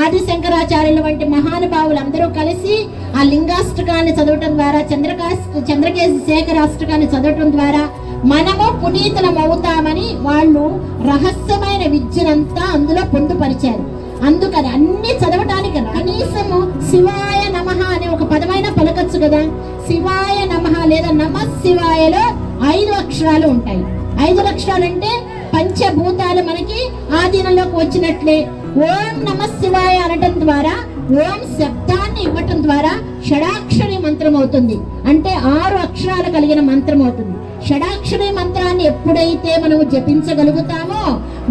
ఆది శంకరాచార్యుల వంటి మహానుభావులు అందరూ కలిసి ఆ లింగాష్టకాన్ని చదవటం ద్వారా, చంద్రకేశి శేఖరాష్టకాన్ని చదవటం ద్వారా మనము పునీతులం అవుతామని వాళ్ళు రహస్యమైన విద్యనంతా అందులో పొందుపరిచారు. అందుకని అన్ని చదవటానికి కనీసము శివాయ నమః అనే ఒక పదమైన పలకచ్చు కదా. శివాయ నమః లేదా నమ శివాయలో 5 అక్షరాలు ఉంటాయి. 5 అక్షరాలు అంటే పంచభూతాలు మనకి ఆధీనంలోకి వచ్చినట్లే. ఓం నమ శివాయ అనటం ద్వారా, ఓం శబ్దాన్ని ఇవ్వటం ద్వారా షడాక్షరి మంత్రం అవుతుంది. అంటే 6 అక్షరాలు కలిగిన మంత్రం అవుతుంది. షడాక్షరి మంత్రాన్ని ఎప్పుడైతే మనం జపించగలుగుతామో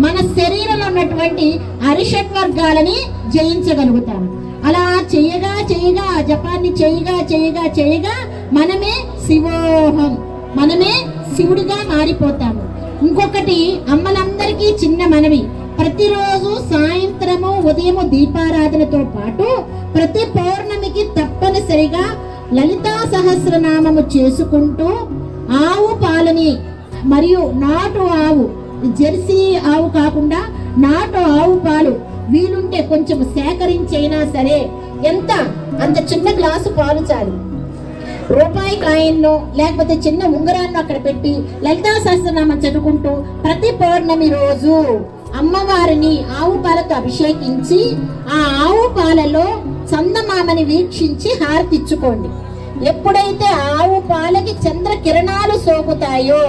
మన శరీరంలో ఉన్నటువంటి అరిషడ్వర్గాలని జయించగలుగుతాము. అలా చేయగా చేయగా జపాన్ని చేయగా మనమే శివోహం, మనమే శివుడిగా మారిపోతాము. ఇంకొకటి అమ్మలందరికీ చిన్న మనవి, ప్రతిరోజు సాయంత్రము ఉదయము దీపారాధనతో పాటు ప్రతి పౌర్ణమికి తప్పనిసరిగా లలితా సహస్రనామము చేసుకుంటూ ఆవు పాలని మరియు నాటు ఆవు, జెర్సీ ఆవు కాకుండా నాటు ఆవు పాలు వీలుంటే కొంచెం సేకరించైనా సరే, అంత చిన్న గ్లాసు పాలు చాలు, రూపాయి కాయిన్ను లేకపోతే చిన్న ఉంగరాన్ని అక్కడ పెట్టి లలితా సహస్రనామం చదువుకుంటూ ప్రతి పౌర్ణమి రోజు అమ్మవారిని ఆవు పాలతో అభిషేకించి ఆ ఆవు పాలలో చందమామని వీక్షించి హారతిచ్చుకోండి. ఎప్పుడైతే ఆవు పాలకి చంద్ర కిరణాలు సోకుతాయో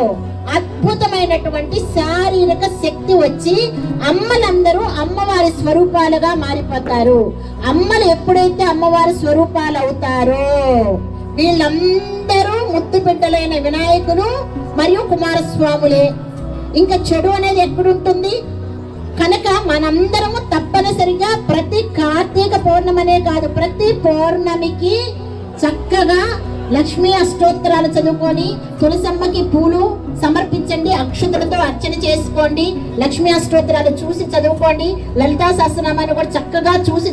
అద్భుతమైనటువంటి శారీరక శక్తి వచ్చి అమ్మలందరూ అమ్మవారి స్వరూపాలుగా మారిపోతారు. అమ్మలు ఎప్పుడైతే అమ్మవారి స్వరూపాలు అవుతారో వీళ్ళందరూ ముద్దు బిడ్డలైన వినాయకులు మరియు కుమారస్వాములే. ఇంకా చెడు అనేది ఎక్కడుంటుంది కనుక మనందరము తప్పనిసరిగా ప్రతి కార్తీక పౌర్ణమనే కాదు, ప్రతి పౌర్ణమికి చక్కగా లక్ష్మీ అష్టోత్తరాలు చదువుకొని తులసమ్మకి పూలు సమర్పించండి, అక్షతలతో అర్చన చేసుకోండి, లక్ష్మీ అష్టోత్తరాలు చూసి చదువుకోండి, లలితా సహస్రనామాన్ని కూడా చక్కగా చూసి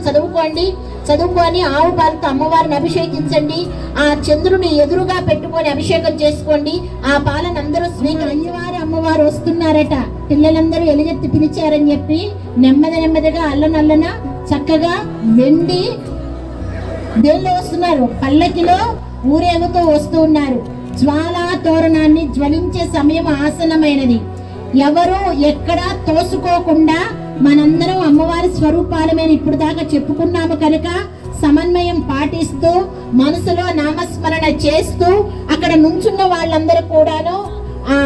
చదువుకొని ఆవు పాలతో అమ్మవారిని అభిషేకించండి. ఆ చంద్రుని ఎదురుగా పెట్టుకొని అభిషేకం చేసుకోండి. ఆ పాలను అందరూ స్వీకరించేవారు. అమ్మవారు వస్తున్నారట, పిల్లలందరూ ఎలుగెత్తి పిలిచారని చెప్పి నెమ్మదిగా అల్లనల్లన చక్కగా వెండి దేనిలో వస్తున్నారు, పల్లకిలో ఊరేగుతూ వస్తూ ఉన్నారు. జ్వాలా తోరణాన్ని జ్వలించే సమయం ఆసనమైనది. ఎవరు ఎక్కడా తోసుకోకుండా మనందరం అమ్మవారి స్వరూపాలమైన ఇప్పుడు దాకా చెప్పుకున్నాము కనుక సమన్వయం పాటిస్తూ మనసులో నామస్మరణ చేస్తూ అక్కడ నుంచున్న వాళ్ళందరూ కూడాను ఆ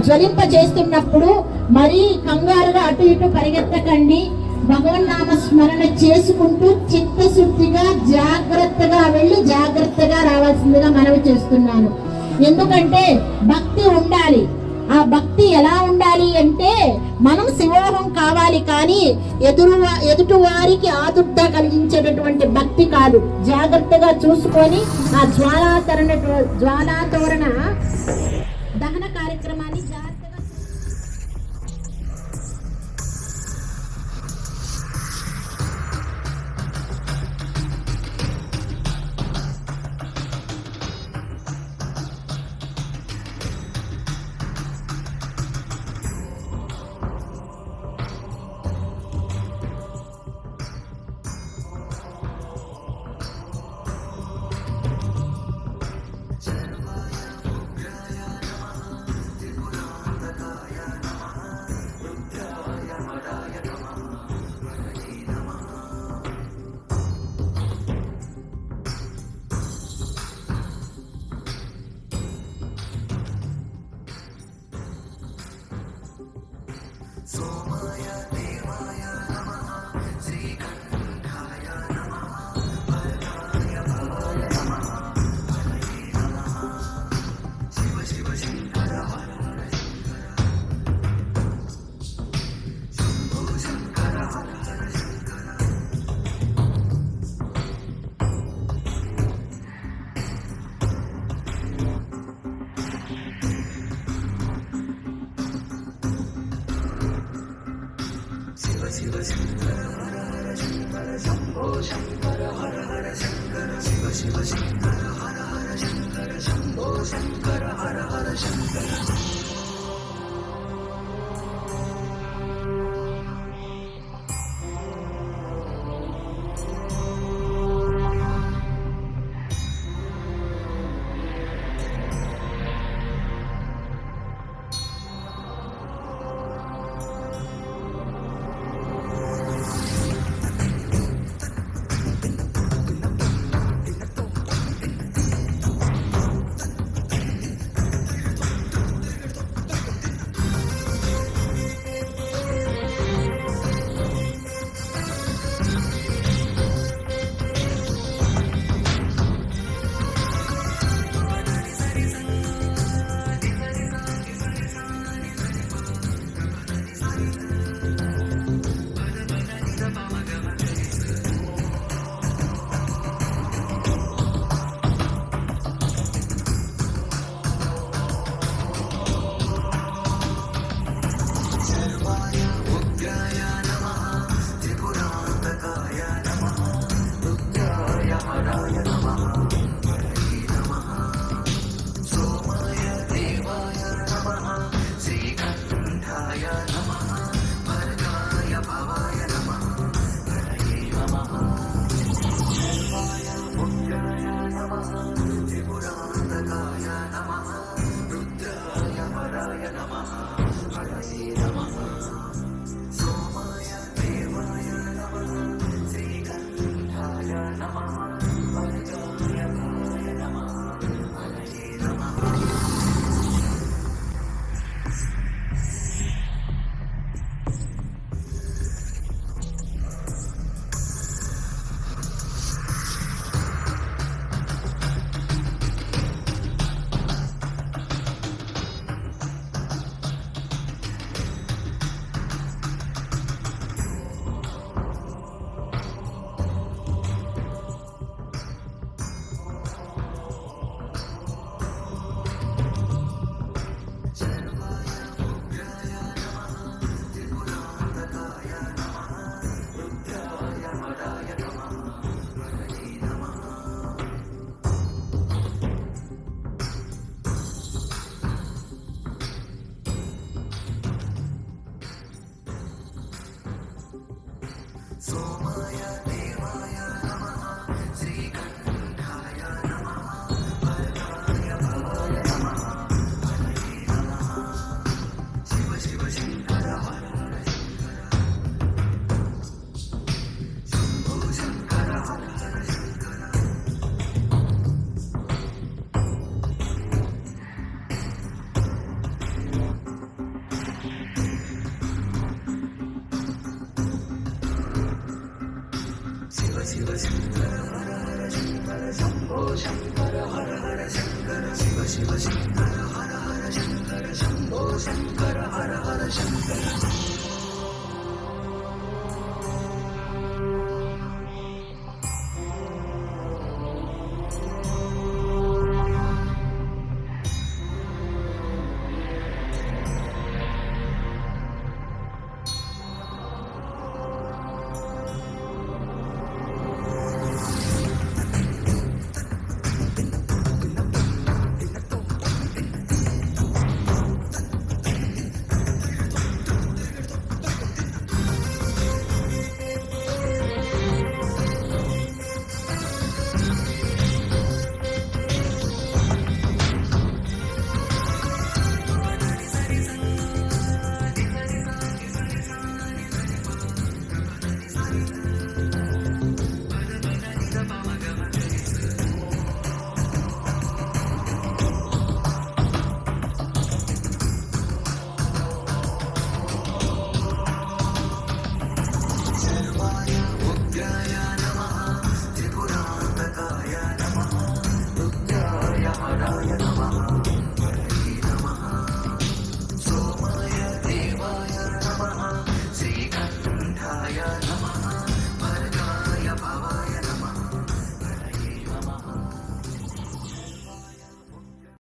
జ్వలింప చేస్తున్నప్పుడు మరీ కంగారుగా అటు ఇటు పరిగెత్తకండి. భగవన్నామ స్మరణ చేసుకుంటూ చిత్తశుద్ధిగా జాగ్రత్తగా వెళ్ళి జాగ్రత్తగా రావాల్సిందిగా మనవి చేస్తున్నాను. ఎందుకంటే భక్తి ఉండాలి. ఆ భక్తి ఎలా ఉండాలి అంటే మనం శివోహం కావాలి, కానీ ఎదుటి వారికి ఆదుర్ద కలిగించేటటువంటి భక్తి కాదు. జాగ్రత్తగా చూసుకొని ఆ జ్వాలాతోరణ దహన కార్యక్రమాన్ని జాగ్రత్తగా శివ శంకర హర హర శంకర శంభో శంకర హర హర శంకర శివ శివ శంకర హర హర శంకర శంభో శంకర హర హర శంకర